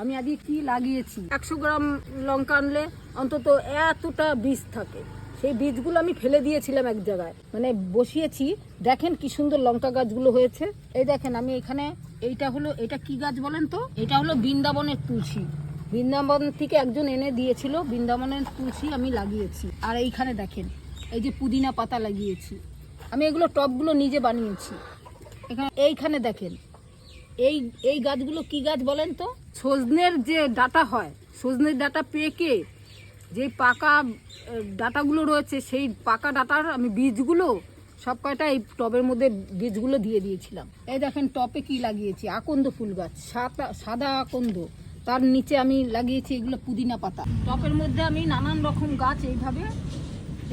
আমি আজকে কি লাগিয়েছি, 100 গ্রাম লঙ্কা আনলে অন্তত এতটা বীজ থাকে। সেই বীজগুলো আমি ফেলে দিয়েছিলাম এক জায়গায়, মানে বসিয়েছি। দেখেন কি সুন্দর লঙ্কা গাছগুলো হয়েছে। এই দেখেন আমি এখানে, এটা কি গাছ বলেন তো? এটা হলো বৃন্দাবনের তুলসী। বৃন্দাবন থেকে একজন এনে দিয়েছিল, বৃন্দাবনের তুলসী আমি লাগিয়েছি। আর এইখানে দেখেন এই যে পুদিনা পাতা লাগিয়েছি। আমি এগুলো টবগুলো নিজে বানিয়েছি। এইখানে দেখেন এই গাছগুলো কি গাছ বলেন তো? সজনের যে ডাঁটা হয়, সজনের ডাঁটা পেকে যে পাকা ডাঁটাগুলো রয়েছে, সেই পাকা ডাঁটার আমি বীজগুলো সব কয়টা এই টবের মধ্যে বীজগুলো দিয়ে দিয়েছিলাম। এই দেখেন টপে কি লাগিয়েছি, আকন্দ ফুল গাছ, সাদা আকন্দ। তার নিচে আমি লাগিয়েছি এগুলো পুদিনা পাতা। টপের মধ্যে আমি নানান রকম গাছ এইভাবে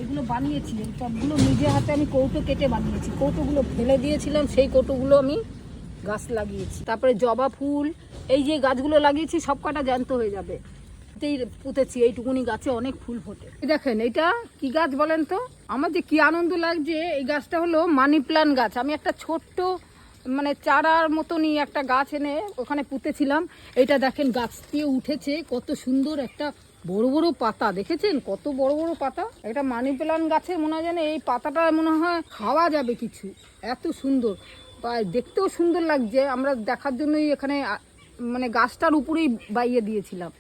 এগুলো বানিয়েছি। এই টবগুলো নিজে হাতে আমি কৌটো কেটে বানিয়েছি। কৌটোগুলো ফেলে দিয়েছিলাম, সেই কৌটোগুলো আমি গাছ লাগিয়েছি। তারপরে জবা ফুল, এই যে গাছগুলো লাগিয়েছি সব কটা জ্যান্ত হয়ে যাবে, পুঁতেছি। এইটুকুনি গাছে অনেক ফুল ফোটে। দেখেন এটা কি গাছ বলেন তো? আমার যে কি আনন্দ লাগছে, এই গাছটা হলো মানি প্ল্যান্ট গাছ। আমি একটা ছোট্ট মানে চারার মতনই একটা গাছ এনে ওখানে পুঁতেছিলাম। এটা দেখেন গাছ দিয়ে উঠেছে, কত সুন্দর একটা বড় বড় পাতা, দেখেছেন কত বড় বড় পাতা? একটা মানি প্ল্যান্ট গাছের মনে হয় যেন এই পাতাটা মনে হয় খাওয়া যাবে কিছু, এত সুন্দর। দেখতেও সুন্দর লাগছে। আমরা দেখার জন্যই এখানে মানে গাছটার উপরেই বাইয়ে দিয়েছিলাম।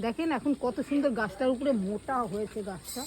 দেখেন এখন কত সুন্দর গাছটার উপরে মোটা হয়েছে গাছটা।